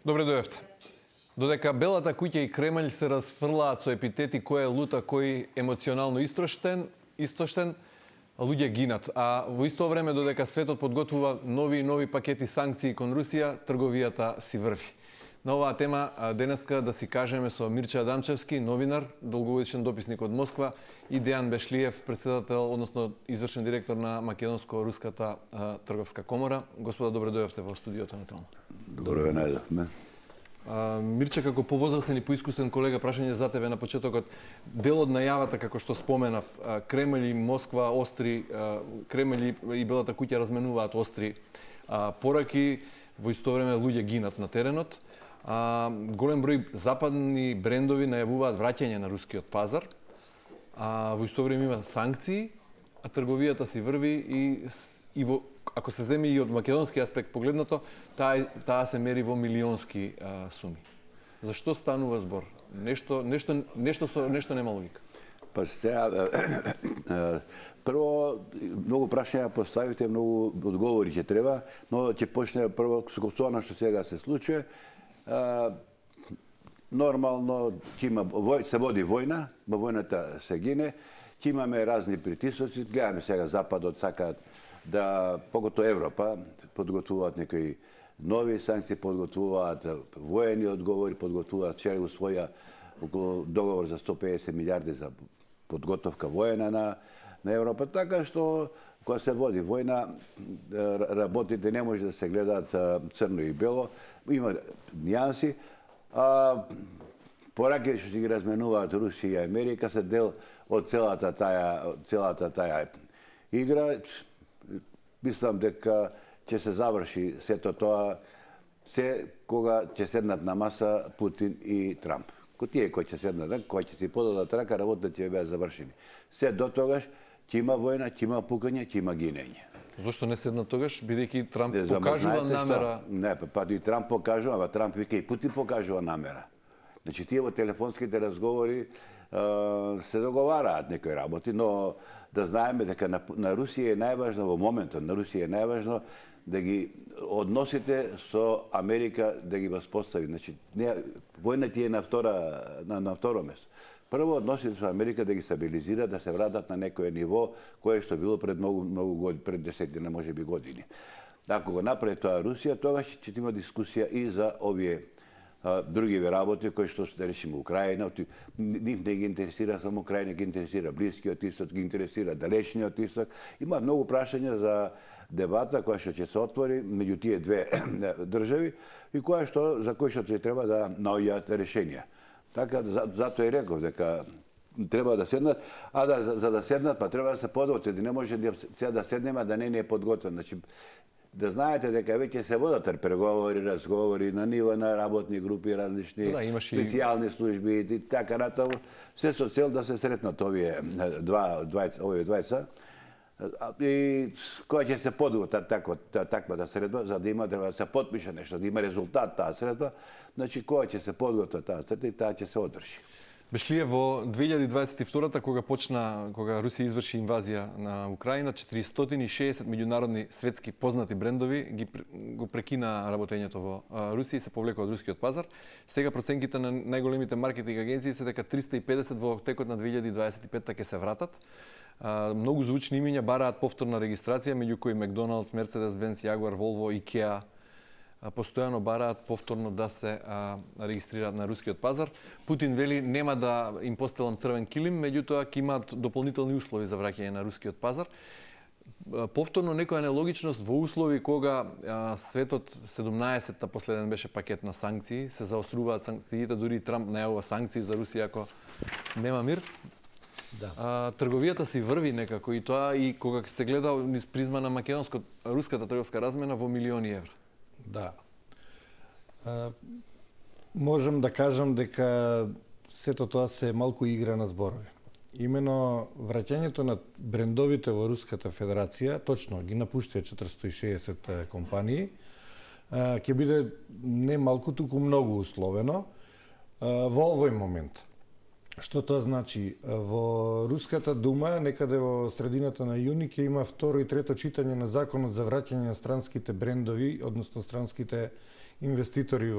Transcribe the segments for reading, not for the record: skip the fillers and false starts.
Добре дојавте. Додека Белата куќа и Кремљ се разфрлаат со епитети кој е лут, а кој емоционално истоштен, луѓе гинат. А во исто време, додека светот подготвува нови и нови пакети санкции кон Русија, трговијата си врви. На оваа тема денеска да си кажеме со Мирча Адамчевски, новинар, долгогодишен дописник од Москва, и Дејан Бешлиев, председател, односно извршен директор на Македонско-руската трговска комора. Господа, добре дојавте во студиото на Телмо. Добро ве најдовме. Мирче, како повозрасен и поискусен колега, прашање за тебе на почетокот. Дел од најавата, како што споменав, Кремљ и Москва остри, Кремљ и Белата куќа разменуваат остри пораки, во исто време луѓе гинат на теренот. Голем број западни брендови најавуваат враќање на рускиот пазар. Во исто време има санкции, а трговијата си врви и во, ако се земи и од македонски аспект погледнато, таа се мери во милионски суми. Зашто станува збор? Нешто нема логика. Па сега, прво, многу прашања поставите, многу одговори ќе треба, но ќе почне прво со она што сега се случува. Нормално се води војна, во војната се гине, ќе имаме разни притисоци, гледаме сега Западот сакаат да, поготоа Европа, подготвуваат некои нови санкции, подготвуваат воени одговори, подготвуваат, вчера усвоја околу договор за 150 милиарди за подготовка воена на Европа, така што кога се води војна, работите не може да се гледаат црно и бело, има нијанси, пораки што ги разменуваат Русија и Америка се дел од целата таа игра. Мислам дека ќе се заврши сето тоа кога ќе седнат на маса Путин и Трамп. Тие кои ќе седнат, кои ќе си подадат рака, работите ќе беа завршени. Се до тогаш ќе има војна, ќе има пукање, ќе има гинење. Зошто не седнат тогаш, бидејќи Трамп покажува намера? Не, па и Трамп покажува, ама Трамп вика и Путин покажува намера. Значи тие во телефонските разговори се договараат некои работи, но да знаеме дека на Русија е најважно во моментот, на Русија е најважно да ги односите со Америка, да ги воспостави. Значи војната е на второ место. Прво односите со Америка да ги стабилизира, да се вратат на некое ниво кое што било пред многу години, пред десетина, можеби години. Ако го направи тоа Русија, тогаш ќе има дискусија и за овие другиви работи кои што да решиме Украина. Нив не ги интересира само Украина, ги интересира Блискиот исток, ги интересира Далечниот исток. Има многу прашања за дебата која што ќе се отвори меѓу тие две држави и за кои што ќе треба да наоѓаат решенија. Така, затоа и реков дека треба да седнат, за да седнат, па треба да се подготват. Не може сега да седнеме, да не е подготвен. Значи, да знаете дека веќе се водат преговори, разговори на нива на работни групи, различни специјални служби и така натаму, се со цел да се сретнат овие двајца. И која ќе се подготват таквата средба, за да има, треба да се подпише нешто, да има резултат таа средба, значи која ќе се подготва таа средба и таа ќе се одржи. Бешлиев, во 2022-та, кога Русија изврши инвазија на Украина, 460 меѓународни светски познати брендови го прекина работењето во Русија и се повлекува од рускиот пазар. Сега проценките на најголемите маркетинг агенции се дека 350 во текот на 2025-та ќе се вратат. Многу звучни имиња бараат повторна регистрација, меѓу кои Макдоналдс, Мерцедес-Бенц, Јагуар, Волво, Икеа, постојано бараат повторно да се регистрираат на рускиот пазар. Путин вели нема да им постелам црвен килим, меѓутоа ќе имаат дополнителни услови за враќање на рускиот пазар. Повторно некоја нелогичност во услови кога светот 17-та последен беше пакет на санкции, се заоструваат санкциите, дури Трамп најавува санкции за Русија ако нема мир. Да. Трговијата си врви некако и тоа и кога се гледа низ призма на македонско-руската трговска размена во милиони евра. Да. Можам да кажам дека сето тоа се малку игра на зборови. Имено враќањето на брендовите во Руската Федерација, точно ги напуштија 460 компании, ќе биде не малку, туку многу условено во овој момент. Што тоа значи? Во Руската дума, некаде во средината на јуни, ќе има второ и трето читање на законот за враќање на странските брендови, односно странските инвеститори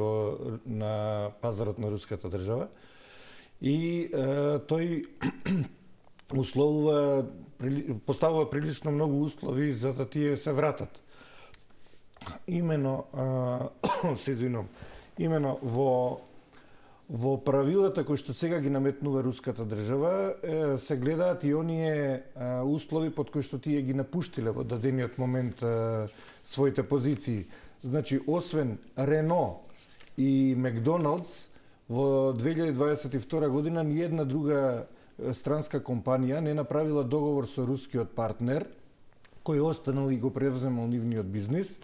на пазарот на руската држава. И тој поставува прилично многу услови за да тие се вратат. Имено, имено во правилата кои што сега ги наметнува руската држава, се гледаат и оние услови под кои што тие ги напуштиле во дадениот момент своите позиции. Значи, освен Рено и Макдоналдс, во 2022 година ни една друга странска компанија не направила договор со рускиот партнер, кој останал и го превземал нивниот бизнис,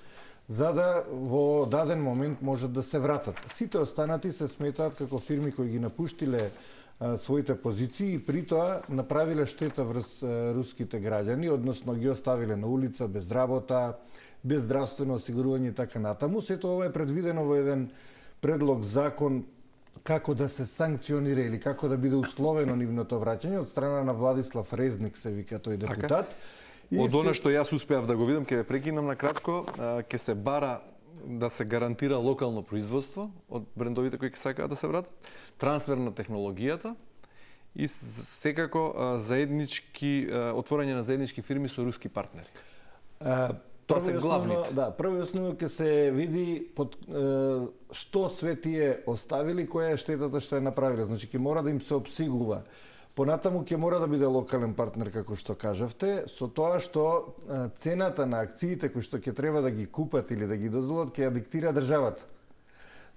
за да во даден момент можат да се вратат. Сите останати се сметаат како фирми кои ги напуштиле своите позиции и при тоа направиле штета врз руските граѓани, односно ги оставиле на улица без работа, без здравствено осигурување и така натаму. Сето ова е предвидено во еден предлог закон како да се санкционира или како да биде условено нивното враќање од страна на Владислав Резник, се вика тој депутат. Од она што јас успеав да го видам, ќе ве прекинам на кратко, ќе се бара да се гарантира локално производство од брендовите кои ќе сакаат да се вратат, трансфер на технологијата и секако отворање на заеднички фирми со руски партнери. Тоа се главните. Да, прво и основно ќе се види под што све тие оставили, која е штетата што е направиле. Значи ќе мора да им се обсигува. Понатаму ќе мора да биде локален партнер, како што кажавте, со тоа што цената на акциите кои што ќе треба да ги купат или да ги дозволат, ќе ја диктира државата.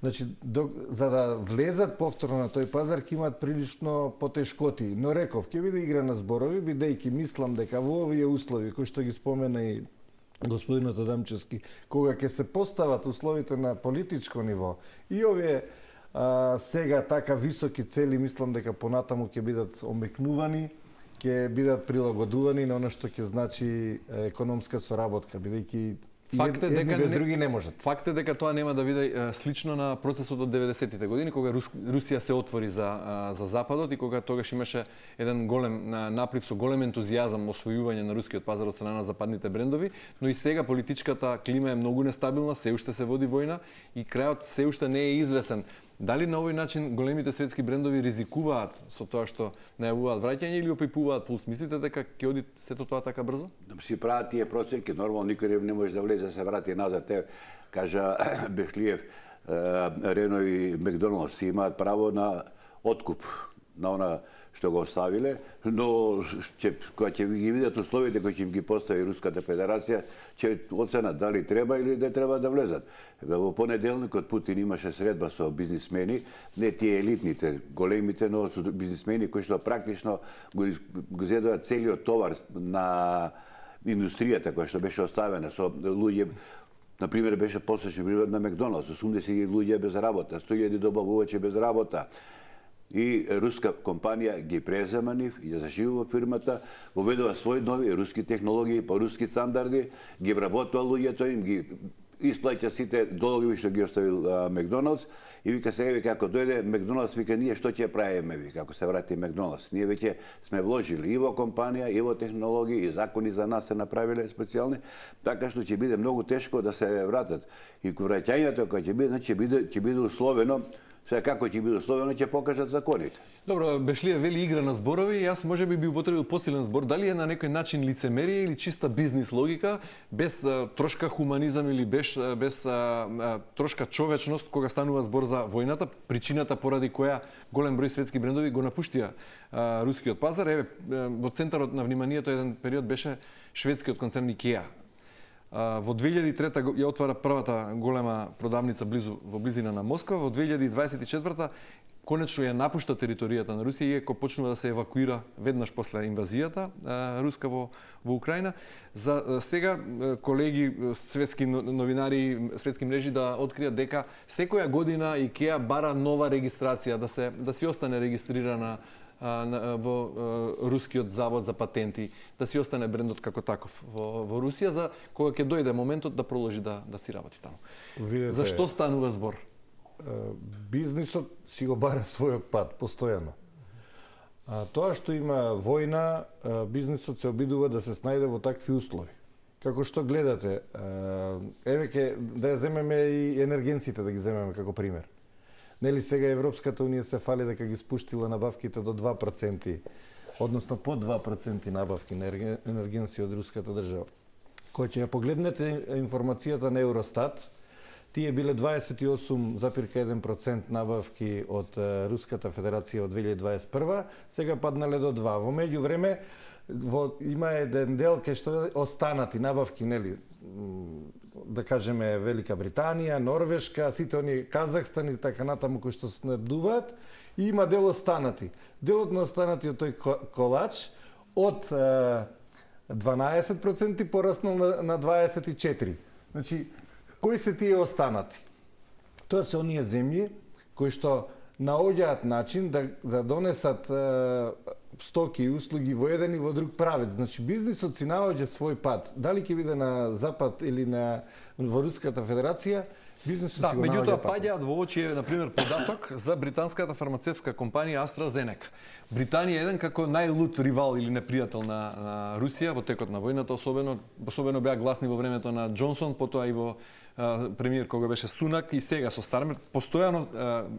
Значи, за да влезат повторно на тој пазар, ќе имаат прилично потешкоти. Но реков, ќе биде игра на зборови, бидејќи мислам дека во овие услови, кои што ги спомена и господинот Адамчевски, кога ќе се постават условите на политичко ниво и овие сега така високи цели, мислам дека понатаму ќе бидат омекнувани, ќе бидат прилагодувани на оно што ќе значи економска соработка, бидејќи едни без други не можат. Факт е дека тоа нема да биде слично на процесот од 90-тите години, кога Русија се отвори за Западот и кога тогаш имаше еден голем наплив со голем ентузијазам освојување на рускиот пазар од страна на западните брендови, но и сега политичката клима е многу нестабилна, се уште се води војна и крајот се уште не е извесен. Дали на овој начин големите светски брендови ризикуваат со тоа што најавуваат враќање или опипуваат пулс? Мислите дека ќе оди сето тоа така брзо? Да си прават тие проценки, нормално никој не може да влезе, се врати назад. Те кажа Бешлиев, Рено и Макдоналдс имаат право на откуп на она што го оставиле, но кога ќе ги видат условите кои ќе им ги постави Руската Федерација, ќе оценат дали треба или не треба да влезат. Во понеделникот Путин имаше средба со бизнисмени, не тие елитните, големите, но со бизнисмени кои што практично го зедоа целиот товар на индустријата која што беше оставена со луѓе. Например, беше посечен пример на Макдоналдс, 80.000 луѓе без работа, 100.000 добавувачи без работа. И руска компанија ги презема нив и ја заживува фирмата, воведува своји нови руски технологии по руски стандарди, ги вработува луѓето им, ги исплаќа сите долгови што ги оставил Макдоналдс и вика сега ако дојде Макдоналдс, вика ние што ќе правиме, вика ако се врати Макдоналдс. Ние веќе сме вложили и во компанија, и во технологии, и закони за нас се направиле специјални, така што ќе биде многу тешко да се вратат. И враќањето кога ќе биде, ќе биде условено. Сега како ќе биде условено, ќе покажат законите. Добро, Бешлиев вели игра на зборови, јас можеби би употребил посилен збор. Дали е на некој начин лицемерие или чиста бизнис логика, без трошка хуманизам или без трошка човечност кога станува збор за војната, причината поради која голем број светски брендови го напуштија рускиот пазар. Еве, во центарот на вниманието еден период беше шведскиот концерн IKEA. Во 2003 ја отвара првата голема продавница во близина на Москва. Во 2024 конечно ја напушта територијата на Русија, иако почнува да се евакуира веднаш после инвазијата руска во Украина. За сега колеги светски новинари, светски мрежи да откријат дека секоја година IKEA бара нова регистрација, да си остане регистрирана во рускиот завод за патенти, да си остане брендот како таков во Русија, за кога ќе дојде моментот да продолжи да си работи таму. За што станува збор? Бизнисот си го бара својот пат, постојано. Тоа што има војна, бизнисот се обидува да се снајде во такви услови. Како што гледате, еве ке да ја земеме и енергенците да ги земеме како пример. Нели сега Европската унија се фали дека ги спуштила набавките до 2%, односно по 2% набавки на енергенци од руската држава. Кој ќе ја погледнете информацијата на Евростат, тие биле 28,1% набавки од Руската Федерација од 2021, сега паднале до 2. Во меѓувреме има еден дел кај што останати набавки, нели, да кажеме Велика Британија, Норвешка, сите они Казахстан и така натаму кои што снабдуваат, и има дел останати. Делот на останати од тој колач од 12% пораснал на 24%. Значи, кои се тие останати? Тоа се оние земји кои што наоѓаат начин да донесат стоки и услуги во еден и во друг правец. Значи, бизнисот си наоѓа свој пат. Дали ќе биде на Запад или во Руската Федерација, бизнисот си го наоѓа меѓутоа патот. паѓаат во очи, например, податок за британската фармацевтска компанија AstraZeneca. Британија е еден како најлут ривал или непријател на Русија во текот на војната, особено беа гласни во времето на Џонсон, потоа и во премиер кога беше Сунак и сега со Стармер. Постојано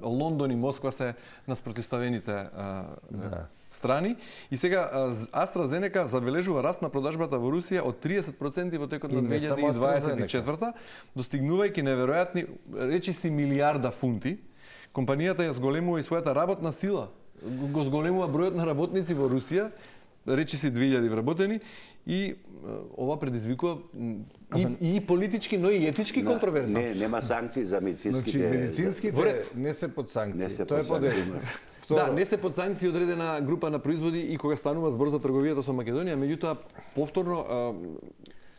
Лондон и Москва се наспротивставените страни. И сега AstraZeneca забележува раст на продажбата во Русија од 30% во текот на 2024, достигнувајќи неверојатни речиси милиарда фунти. Компанијата ја зголемува и својата работна сила. Го зголемува бројот на работници во Русија, речиси 2000 вработени, и ова предизвикува и политички, но и етички контроверзи. Нема санкции за медицинските. Значи, медицинските не се под санкции. Тоа е под Да, не се под санкции одредена група на производи и кога станува збор за трговијата со Македонија, меѓутоа повторно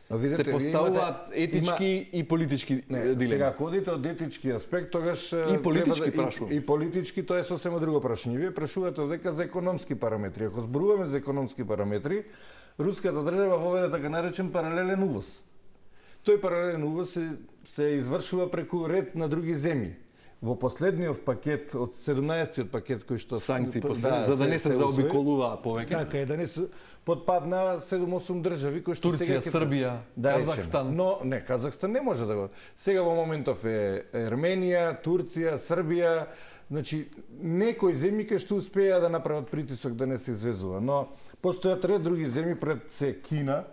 се поставуваат етички и политички дилеми. Сега, ако одите од етички аспект, тогаш и политички прашувам. И политички, тоа е сосема друго прашање. Вие прашувате дека за економски параметри. Ако зборуваме за економски параметри, руската држава воведе така наречен паралелен увоз. Тој паралелен увоз се извршува преку ред на други земји. Во последниот пакет, од 17-тиот пакет кој што санкции за да не се заобиколува повеќе. Така е, да не се подпадна 7-8 држави кои што Турција, Србија, Казахстан. Но не, Казахстан не може да го. Сега во моментов е Ерменија, Турција, Србија, значи некои земји кои што успеа да направат притисок да не се извезува, но постојат ред други земји, пред се Кина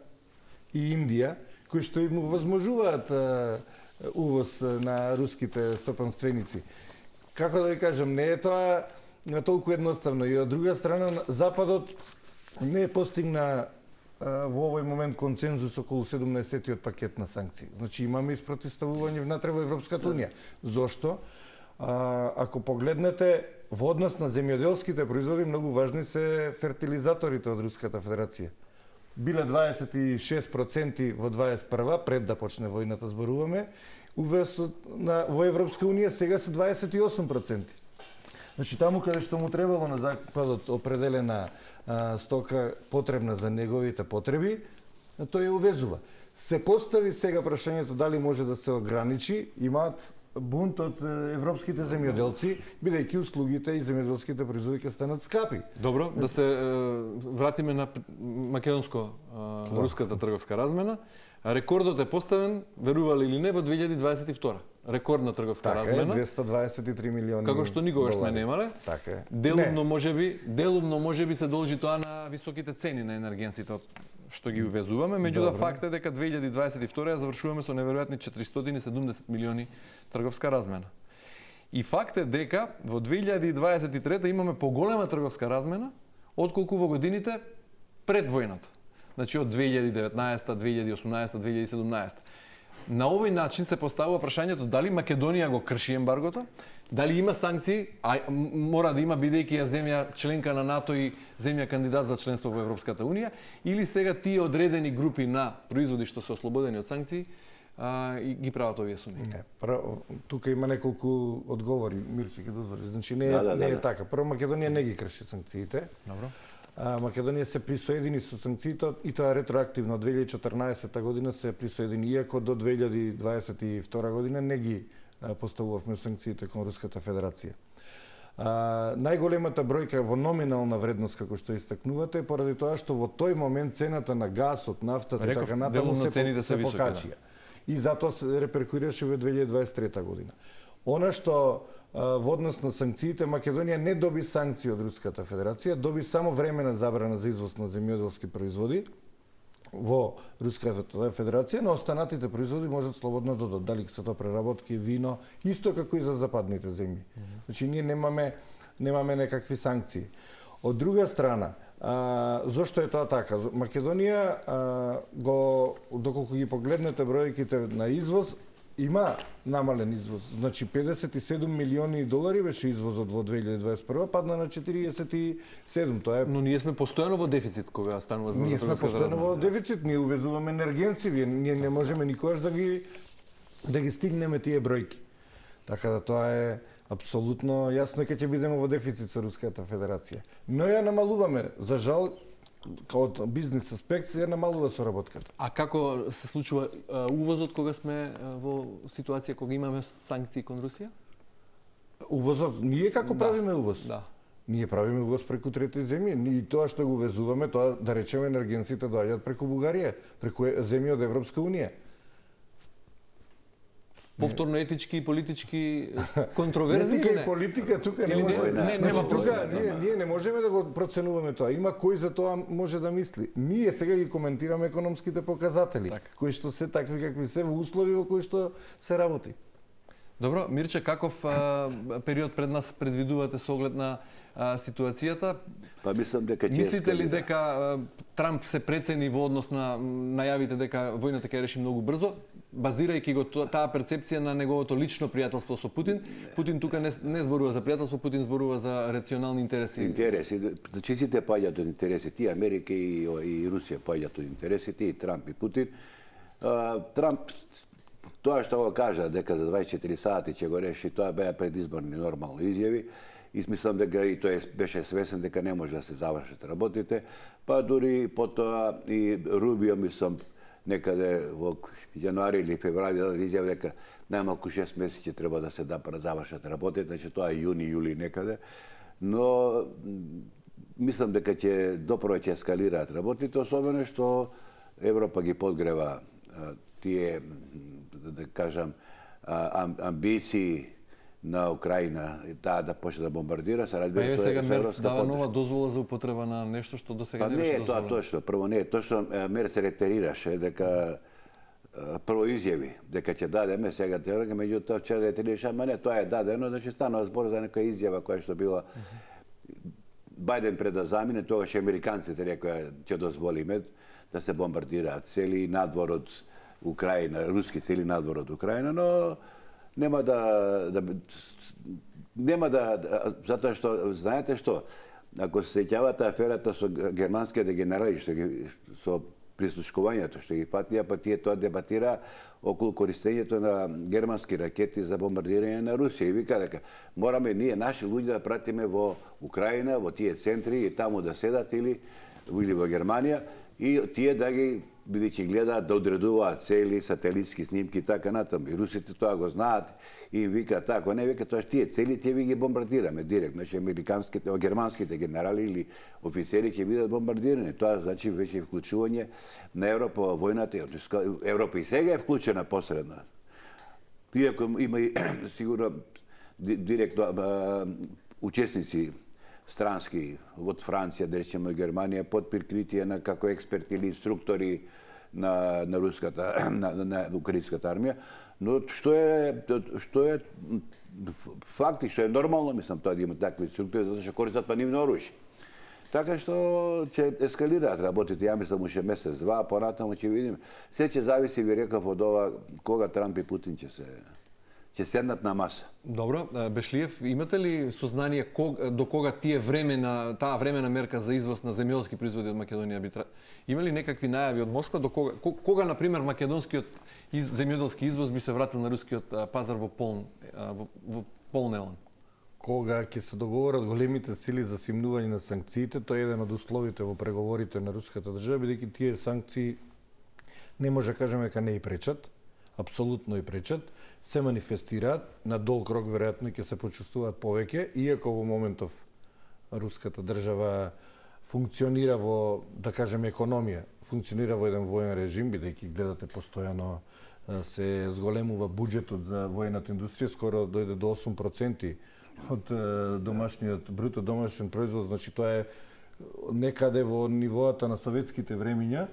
и Индија, кои што им возможуваат увоз на руските стопанственици. Како да ви кажам, не е тоа толку едноставно. И од друга страна, Западот не постигна во овој момент консензус околу 17-тиот пакет на санкции. Значи имаме испротивставување внатре во Европската унија. Зошто? Ако погледнете во однос на земјоделските производи, многу важни се фертилизаторите од Руската Федерација. Биле 26% во 21-ва, пред да почне војната зборуваме, увесот во Европска унија сега се 28%. Значи таму каде што му требало на Западот определена стока потребна за неговите потреби, тој ја увезува. Се постави сега прашањето дали може да се ограничи, имаат бунт од европските земјоделци, бидејќи услугите и земјоделските производи ќе станат скапи. Добро, да се вратиме на македонско-руската трговска размена. Рекордот е поставен, верували или не, во 2022. Рекордна трговска размена. Така е, 223 милиони. Како што никогаш не немале. Така е. Делумно можеби се должи тоа на високите цени на енергенсите што ги увезуваме, меѓутоа факт е дека 2022 ја завршуваме со неверојатни 470 милиони трговска размена. И факт е дека во 2023 имаме поголема трговска размена отколку во годините пред војната. Значи од 2019, 2018, 2017. На овој начин се поставува прашањето дали Македонија го крши ембаргото, дали има санкции, а мора да има бидејќи ја земја членка на НАТО и земја кандидат за членство во Европската унија, или сега тие одредени групи на производи што се ослободени од санкции и ги прават овие суми. Не, тука има неколку одговори, Мирче ќе дозволи. Значи не е така. Прво, Македонија не ги крши санкциите. Добро. Македонија се присоедини со санкциите и тоа ретроактивно од 2014 година се присоедини, иако до 2022 година не ги поставувавме санкциите кон Руската Федерација. Најголемата бројка во номинална вредност, како што истакнувате, е поради тоа што во тој момент цената на гасот, нафтата и така натаму делумно цените се високи, покачија. И затоа се реперкурираше во 2023 година. Она што во однос на санкциите, Македонија не доби санкции од Руската Федерација, доби само времена забрана за извоз на земјоделски производи во Руската Федерација, но останатите производи можат слободно да додадат, дали се тоа преработки, вино, исто како и за западните земји. Значи ние немаме некакви санкции. Од друга страна, зошто е тоа така? Македонија доколку ги погледнете бројките на извоз, има намален извоз. Значи 57 милиони долари беше извозот во 2021, падна на 47. Тоа е. Но ние сме постојано во дефицит кога станува збор за Ние сме търговска постојано во размена. дефицит, ние увезуваме енергенци, ние не можеме никогаш да ги стигнеме тие бројки. Така да тоа е апсолутно јасно дека ќе бидеме во дефицит со Руската Федерација. Но ја намалуваме, за жал, од бизнес аспект ја намалува соработката. А како се случува увозот кога сме во ситуација кога имаме санкции кон Русија? Увозот, ние како правиме увоз? Да. Ние правиме увоз преку трети земји. И тоа што го увезуваме, тоа да речеме енергенците доаѓаат преку Бугарија, преку земји од Европска унија. Повторно етички и политички контроверзи Етика или и не? политика тука не Или може. нема Значи, тука простор? ние не можеме да го проценуваме тоа. Има кој за тоа може да мисли. Ние сега ги коментираме економските показатели, Така. кои што се такви какви се во услови во кои што се работи. Добро, Мирче, каков период пред нас предвидувате со оглед на ситуацијата? Па мислам дека ќе Мислите ли ескалира. дека Трамп се прецени во однос на најавите дека војната ќе реши многу брзо, базирајќи го таа перцепција на неговото лично пријателство со Путин? Путин тука не зборува за пријателство, Путин зборува за рационални интереси. Интереси, значи сите паѓаат од интересите, и Америка и Русија паѓаат од интересите, и Трамп и Путин. Трамп тоа што го кажа дека за 24 сати ќе го реши, тоа беа предизборни нормално изјави. И мислам дека и тој беше свесен дека не може да се завршат работите, па дури потоа и Рубио мислам некаде во јануари или февруари даде изјава дека најмалку 6 месеци треба да се завршат работите, значи тоа е јуни, јули некаде. Но мислам дека ќе допро ќе ескалираат работите, особено што Европа ги подгрева тие, да кажам, амбиции на Украина, таа да почне да бомбардира, се Па еве сега Мерц европска дава поддршка. нова дозвола за употреба на нешто што до сега Па не не беше е тоа дозволено. точно. Прво не е точно. Мерц се ретерираше дека прво изјави дека ќе дадеме сега теорија, меѓутоа вчера ретерираше, ама не, тоа е дадено, значи станува збор за некоја изјава која што била Бајден пред да замине, тогаш американците рекоа ќе дозволиме да се бомбардираат цели надвор од Украина, руски цели надвор од Украина, но нема затоа што знаете што, ако се сеќавате аферата со германските генерали што ги со прислушкувањето што ги патија, па тие тоа дебатира околу користењето на германски ракети за бомбардирање на Русија и вика дека мораме ние наши луѓе да пратиме во Украина, во тие центри и таму да седат или во Германија и тие да ги бидејќи гледаат да одредуваат цели сателитски снимки и така натаму. И русите тоа го знаат и им викаат така, не вика тоа тие цели тие ви ги бомбардираме директно, значи американските, германските генерали или офицери ќе бидат бомбардирани. Тоа значи веќе вклучување на Европа во војната. Европа и сега е вклучена посредно. Иако има и сигурно директно учесници странски од Франција, да речеме од Германија, под прикритие на како експерти или инструктори на руската, на украинската армија, но што е факт и што е нормално, мислам, тоа да има такви инструктори, затоа што користат па нивно оружје. Така што ќе ескалираат работите, ја мислам уште месец, два, понатаму ќе видиме. Се ќе зависи, ви рекав, од ова кога Трамп и Путин ќе седнат на маса. Добро, Бешлиев, имате ли сознание до кога таа времена мерка за извоз на земјоделски производи од Македонија би има ли некакви најави од Москва до кога на пример македонскиот земјоделски извоз би се вратил на рускиот пазар во полн елан? Кога ќе се договорат големите сили за симнување на санкциите, тоа е еден од условите во преговорите на руската држава, бидејќи тие санкции не може да кажеме дека не и пречат, апсолутно и пречат. се манифестираат, на долг рок веројатно ќе се почувствуваат повеќе, иако во моментов руската држава функционира во, да кажеме, економија, функционира во еден воен режим, бидејќи гледате постојано се зголемува буџетот за воената индустрија, скоро дојде до 8% од домашниот бруто домашен производ, значи тоа е некаде во нивоата на советските времиња.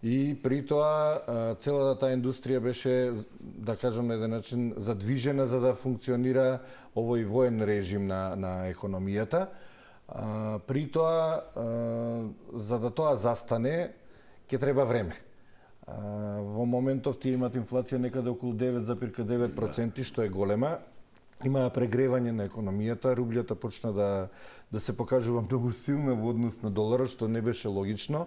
И при тоа целата таа индустрија беше, да кажам, на еден начин задвижена за да функционира овој воен режим на економијата. При тоа, за да тоа застане, ќе треба време. Во моментов тие имат инфлација некаде околу 9,9%, што е голема. Има прегревање на економијата, рублјата почна да се покажува многу силна во однос на доларот, што не беше логично.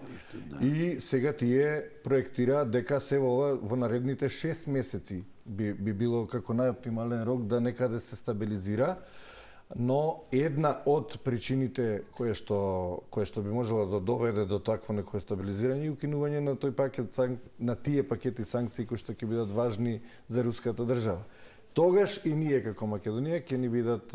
И сега тие проектираат дека се во наредните 6 месеци би било како најоптимален рок да некаде се стабилизира. Но една од причините која што би можела да доведе до такво некое стабилизирање и укинување на тој пакет на тие пакети санкции кои што ќе бидат важни за руската држава. Тогаш и ние како Македонија ќе ни бидат,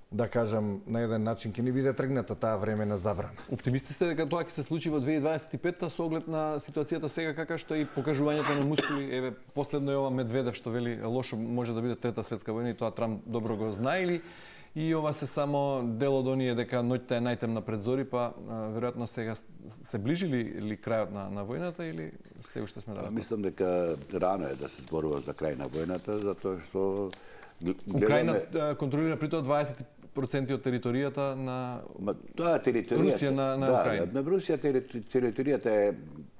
да кажам, на еден начин ќе ни биде тргната таа времена забрана. Оптимисти сте дека тоа ќе се случи во 2025-та со оглед на ситуацијата сега кака што и покажувањето на мускули, еве последно е ова Медведев што вели лошо може да биде трета светска војна и тоа Трамп добро го знае, или и ова се само дел од оние дека ноќта е најтемна пред зори, па веројатно сега се ближи ли крајот на војната или се уште сме далеко? Мислам дека рано е да се зборува за крај на војната, затоа што Украина контролира при тоа 20% од територијата на Русија на Украина. На Русија територијата е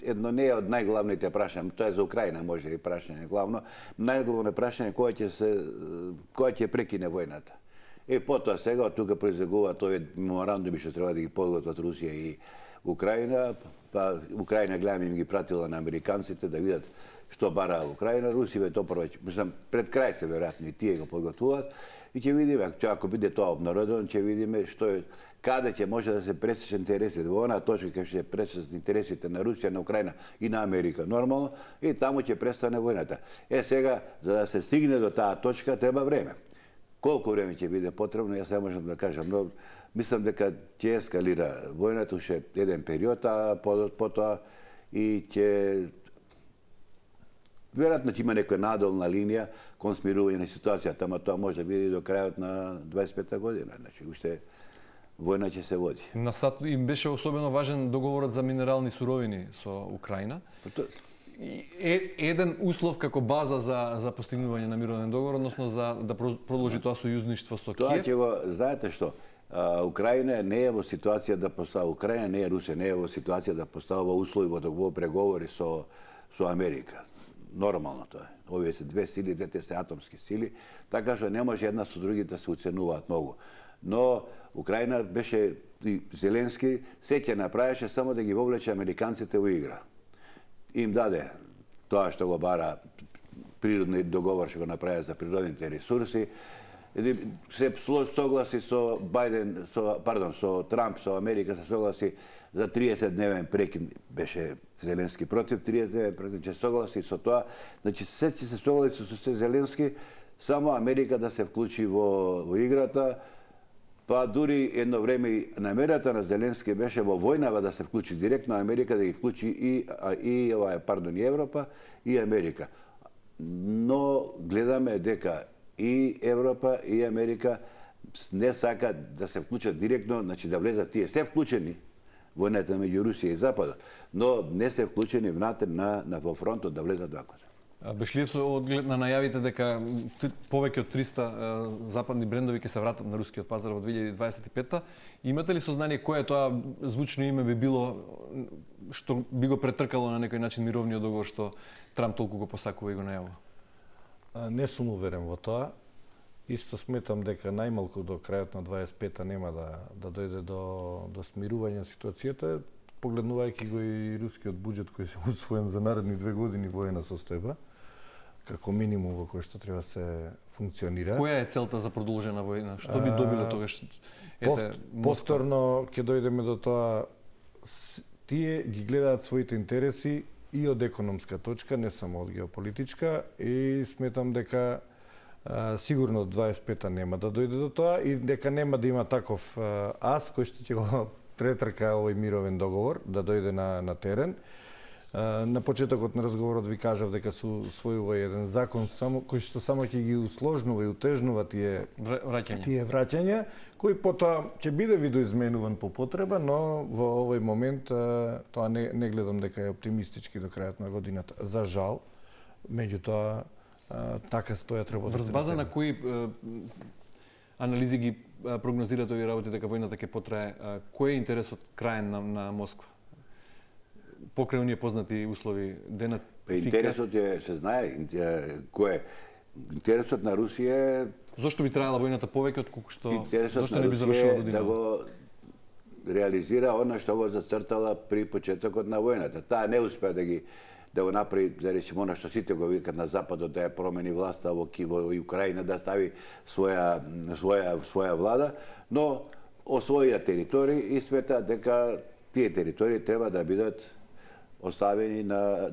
едно не од најглавните прашања, тоа е за Украина може и прашање главно, најглавно прашање која ќе прекине војната. И потоа сега од тука произлегува тој меморандуми што треба да ги подготват Русија и Украина, па Украина гледам им ги пратила на американците да видат што бара Украина, Русија тоа прво, мислам пред крај се веројатно и тие го подготвуваат и ќе видиме ако биде тоа обнародено, ќе видиме што е каде ќе може да се пресечат интересите во онаа точка кај што се пресечат интересите на Русија, на Украина и на Америка нормално и таму ќе престане војната. Сега за да се стигне до таа точка треба време. Колку време ќе биде потребно, јас не можам да кажам, но мислам дека ќе ескалира војната уште еден период, а потоа и ќе веројатно ќе има некоја надолна линија кон смирување на ситуацијата, ама тоа може да биде до крајот на 25-та година. Значи уште војна ќе се води. На САД им беше особено важен договорот за минерални суровини со Украина. Еден услов како база за постигнување на мировен договор, односно за да продолжи тоа сојузништво со Киев. Тоа ќе го знаете што, Украина не е во ситуација да поставува Украина, не е Русија, не е во ситуација да поставува услови во преговори со Америка. Нормално тоа е. Овие се две сили, двете се атомски сили, така што не може една со другите да се уценуваат многу. Но Украина беше и Зеленски се ќе направеше само да ги вовлече американците во игра. Им даде тоа што го бара природни договор што го направи за природните ресурси. Се согласи со со Трамп, со Америка се согласи за 30-дневен прекин, беше Зеленски против 30-дневен прекин, ќе согласи со тоа. Значи се ќе се согласи со Зеленски, само Америка да се вклучи во играта. Па дури едно време намерата на Зеленски беше во војнава да се вклучи директно Америка, да ги вклучи и Европа и Америка. Но гледаме дека и Европа и Америка не сакаат да се вклучат директно, значи да влезат тие се вклучени војната меѓу Русија и Западот, но не се вклучени внатре во фронтот да влезат вакво. Беше ли со одглед на најавите дека повеќе од 300 западни брендови ќе се вратат на рускиот пазар во 2025-та? Имате ли сознание кое тоа звучно име би било што би го претркало на некој начин мировниот договор што Трамп толку го посакува и го најавува? Не сум уверен во тоа. Исто сметам дека најмалку до крајот на 25-та нема да дојде до смирување на ситуацијата, погледнувајќи го и рускиот буџет кој се усвоен за наредни 2 години воена состојба, како минимум во кој што треба се функционира. Која е целта за продолжена војна? Што би добиле тогаш? Повторно ќе дојдеме до тоа, тие ги гледаат своите интереси и од економска точка, не само од геополитичка, и сметам дека сигурно од 25-та нема да дојде до тоа и дека нема да има таков ас кој што ќе го претрка овој мировен договор да дојде на терен. На почетокот на разговорот ви кажав дека се усвојува еден закон кој што само ќе ги усложнува и утежнува тие враќања, кој потоа ќе биде видоизменуван по потреба, но во овој момент тоа не гледам дека е оптимистички до крајот на годината. За жал, меѓутоа така стојат работите. Врз база на кои анализи ги прогнозираат овие работи дека војната ќе потрае, кој е интересот краен на Москва? Покрај оние познати услови, денат... Интересот е, се знае, кој е. Интересот на Русија е... Зошто би траела војната повеќе од колку што... Зошто не би завршила завршила година? Да го реализира она што го зацртала при почетокот на војната. Таа не успеа да го направи, да речеме, она што сите го викат на Западот, да ја промени власта во Украина, да стави своја влада, но освоија територии и смета дека тие територии треба да бидат оставени на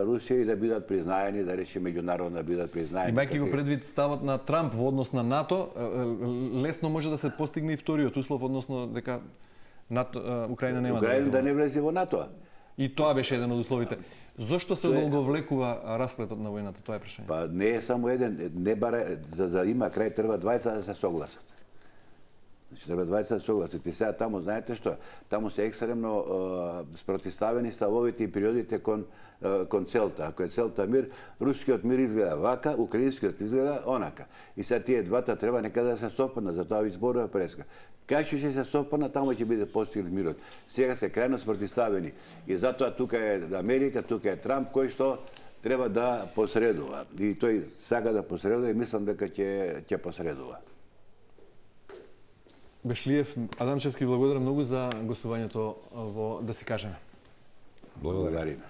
Русија и да бидат признаени, да речеме меѓународно да бидат признаени. Имајќи го предвид ставот на Трамп во однос на НАТО, лесно може да се постигне и вториот услов, односно дека Украина нема да не влезе во НАТО. И тоа беше еден од условите. Зошто се одолговлекува расплетот на војната? Тоа е прашање. Па не е само еден, не баре за има крај треба 20 да се согласат. Значи треба 20 да се согласат. И сега таму знаете што? Таму се екстремно спротивставени ставовите и периодите кон целта. Ако е целта мир, рускиот мир изгледа вака, украинскиот изгледа онака. И сега тие двата треба некаде да се совпаднат, затоа ви зборува преска. Кај што ќе се совпаднат, таму ќе биде постигнат мирот. Сега се крајно спротивставени. И затоа тука е Америка, тука е Трамп, кој што треба да посредува. И тој сака да посредува и мислам дека ќе посредува. Бешлиев, Адамчевски, благодарам многу за гостувањето во Да си кажеме. Благодариме.